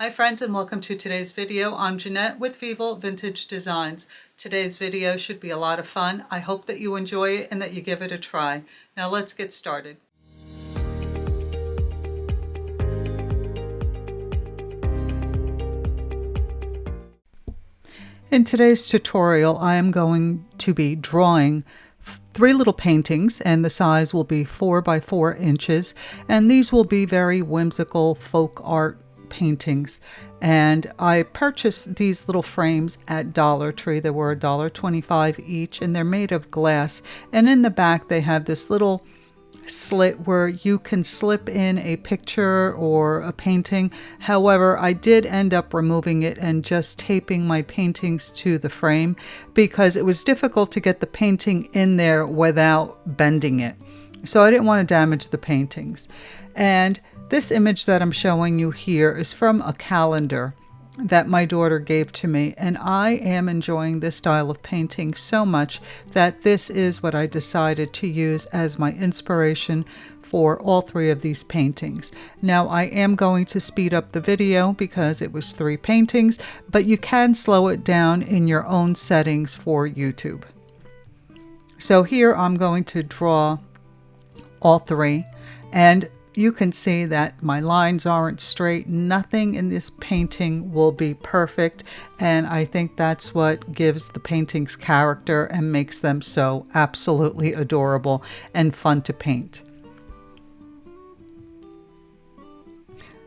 Hi friends, and welcome to today's video. I'm Jeanette with Vival Vintage Designs. Today's video should be a lot of fun. I hope that you enjoy it and that you give it a try. Now let's get started. In today's tutorial, I am going to be drawing three little paintings, and the size will be 4 by 4 inches, and these will be very whimsical folk art paintings. And I purchased these little frames at Dollar Tree. They were $1.25 each, and they're made of glass, and in the back they have this little slit where you can slip in a picture or a painting. However, I did end up removing it and just taping my paintings to the frame because it was difficult to get the painting in there without bending it. So I didn't want to damage the paintings. And this image that I'm showing you here is from a calendar that my daughter gave to me, and I am enjoying this style of painting so much that this is what I decided to use as my inspiration for all three of these paintings. Now I am going to speed up the video because it was 3 paintings, but you can slow it down in your own settings for YouTube. So here I'm going to draw all 3, and you can see that my lines aren't straight. Nothing in this painting will be perfect, and I think that's what gives the paintings character and makes them so absolutely adorable and fun to paint.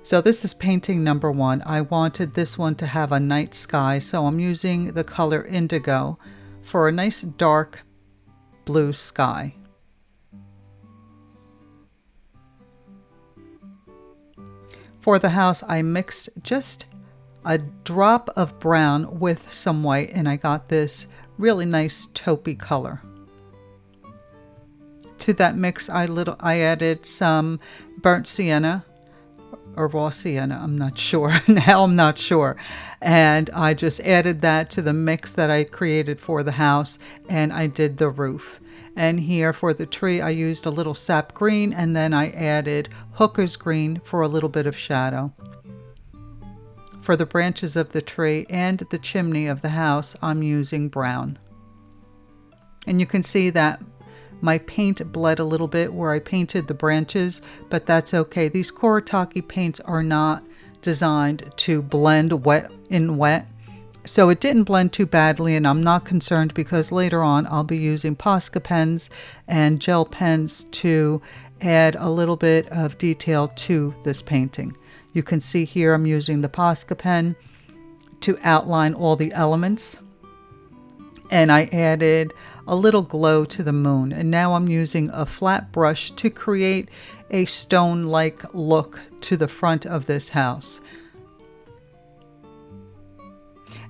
So this is painting number 1. I wanted this one to have a night sky, so I'm using the color indigo for a nice dark blue sky. For the house, I mixed just a drop of brown with some white, and I got this really nice taupey color. To that mix, I added some burnt sienna or raw sienna, I'm not sure. Now I'm not sure. And I just added that to the mix that I created for the house, and I did the roof. And here for the tree, I used a little sap green, and then I added hooker's green for a little bit of shadow. For the branches of the tree and the chimney of the house, I'm using brown. And you can see that my paint bled a little bit where I painted the branches, but that's okay. These Kuretake paints are not designed to blend wet in wet. So it didn't blend too badly, and I'm not concerned because later on I'll be using Posca pens and gel pens to add a little bit of detail to this painting. You can see here I'm using the Posca pen to outline all the elements, and I added a little glow to the moon. And now I'm using a flat brush to create a stone-like look to the front of this house.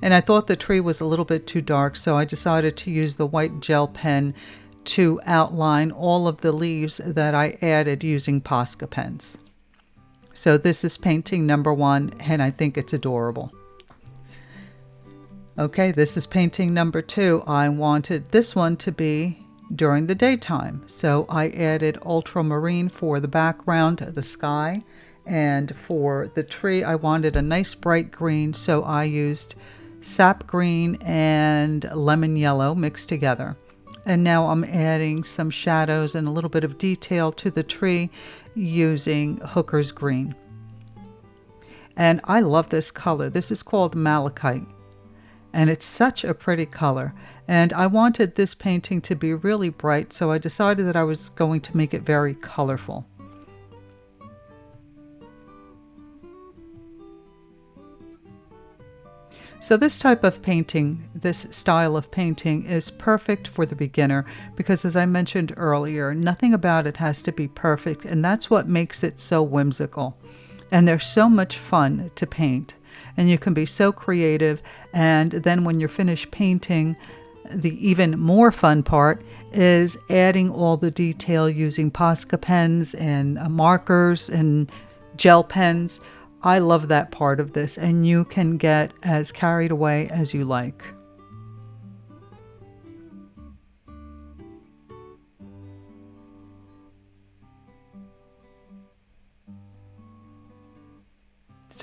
And I thought the tree was a little bit too dark, so I decided to use the white gel pen to outline all of the leaves that I added using Posca pens. So this is painting number 1, and I think it's adorable. Okay, this is painting number 2. I wanted this one to be during the daytime, so I added ultramarine for the background, the sky, and for the tree I wanted a nice bright green, so I used sap green and lemon yellow mixed together. And now I'm adding some shadows and a little bit of detail to the tree using hooker's green. And I love this color. This is called malachite, and it's such a pretty color. And I wanted this painting to be really bright, so I decided that I was going to make it very colorful. So this type of painting, this style of painting, is perfect for the beginner because, as I mentioned earlier, nothing about it has to be perfect, and that's what makes it so whimsical. And they're so much fun to paint, and you can be so creative, and then when you're finished painting, the even more fun part is adding all the detail using Posca pens and markers and gel pens. I love that part of this, and you can get as carried away as you like.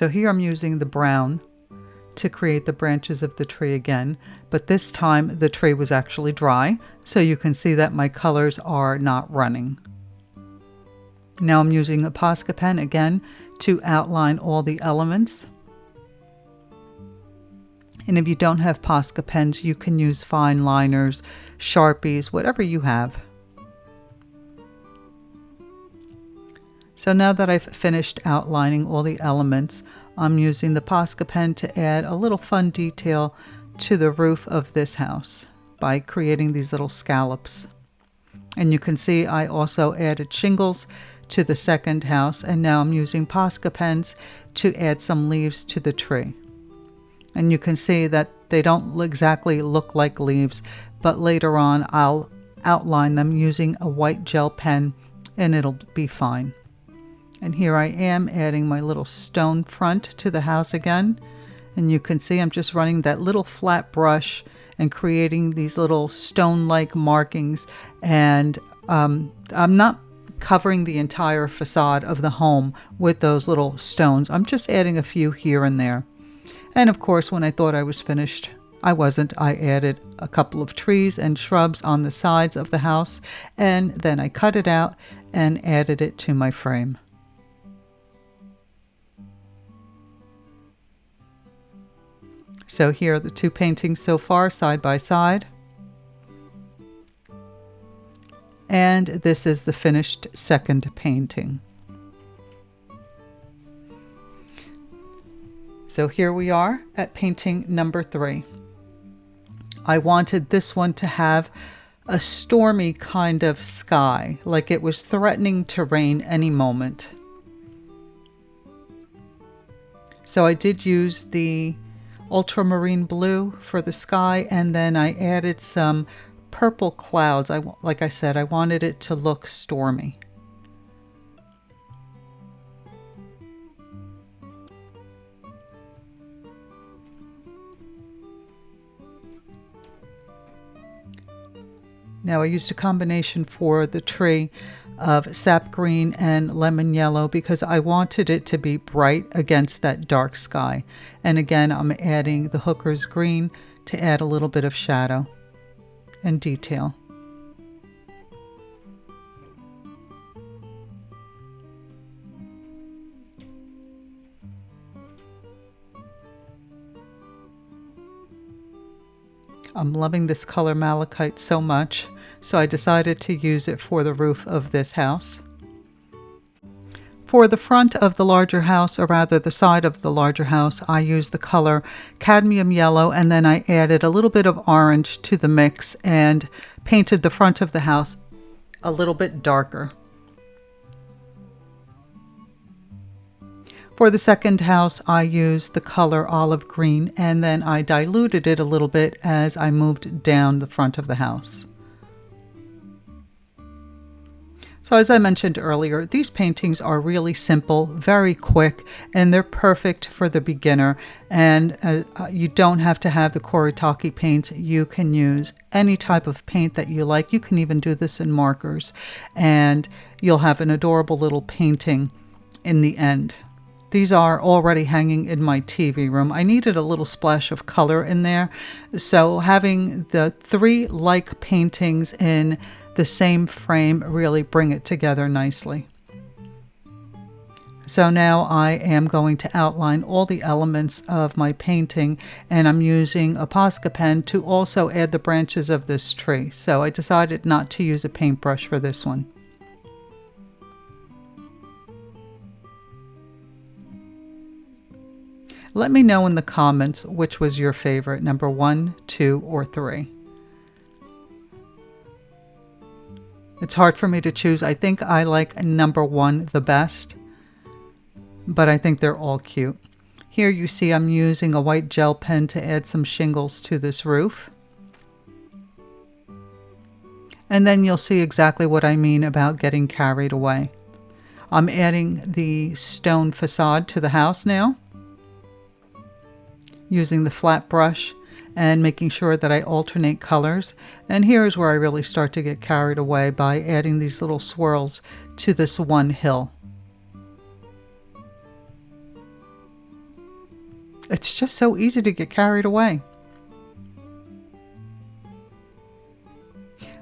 So here I'm using the brown to create the branches of the tree again, but this time the tree was actually dry, so you can see that my colors are not running. Now I'm using a Posca pen again to outline all the elements. And if you don't have Posca pens, you can use fine liners, Sharpies, whatever you have. So now that I've finished outlining all the elements, I'm using the Posca pen to add a little fun detail to the roof of this house by creating these little scallops. And you can see I also added shingles to the second house, and now I'm using Posca pens to add some leaves to the tree. And you can see that they don't exactly look like leaves, but later on I'll outline them using a white gel pen and it'll be fine. And here I am adding my little stone front to the house again. And you can see I'm just running that little flat brush and creating these little stone-like markings. And I'm not covering the entire facade of the home with those little stones. I'm just adding a few here and there. And of course, when I thought I was finished, I wasn't. I added a couple of trees and shrubs on the sides of the house, and then I cut it out and added it to my frame. So here are the two paintings so far, side by side. And this is the finished second painting. So here we are at painting number 3. I wanted this one to have a stormy kind of sky, like it was threatening to rain any moment. So I did use the ultramarine blue for the sky, and then I added some purple clouds. Like I said, I wanted it to look stormy. Now I used a combination for the tree of sap green and lemon yellow because I wanted it to be bright against that dark sky. And again, I'm adding the hooker's green to add a little bit of shadow and detail. I'm loving this color malachite so much, so I decided to use it for the roof of this house. For the front of the larger house, or rather the side of the larger house, I used the color cadmium yellow, and then I added a little bit of orange to the mix and painted the front of the house a little bit darker. For the second house, I used the color olive green, and then I diluted it a little bit as I moved down the front of the house. So as I mentioned earlier, these paintings are really simple, very quick, and they're perfect for the beginner. And you don't have to have the Kuretake paints. You can use any type of paint that you like. You can even do this in markers, and you'll have an adorable little painting in the end. These are already hanging in my TV room. I needed a little splash of color in there, so having the 3 like paintings in the same frame really bring it together nicely. So now I am going to outline all the elements of my painting, and I'm using a Posca pen to also add the branches of this tree. So I decided not to use a paintbrush for this one. Let me know in the comments which was your favorite, number 1, 2, or 3. It's hard for me to choose. I think I like number 1 the best, but I think they're all cute. Here you see I'm using a white gel pen to add some shingles to this roof. And then you'll see exactly what I mean about getting carried away. I'm adding the stone facade to the house now, using the flat brush and making sure that I alternate colors. And here's where I really start to get carried away by adding these little swirls to this one hill. It's just so easy to get carried away.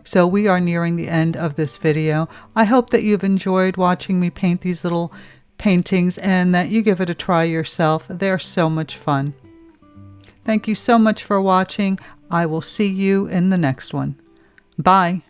So we are nearing the end of this video. I hope that you've enjoyed watching me paint these little paintings and that you give it a try yourself. They're so much fun. Thank you so much for watching. I will see you in the next one. Bye.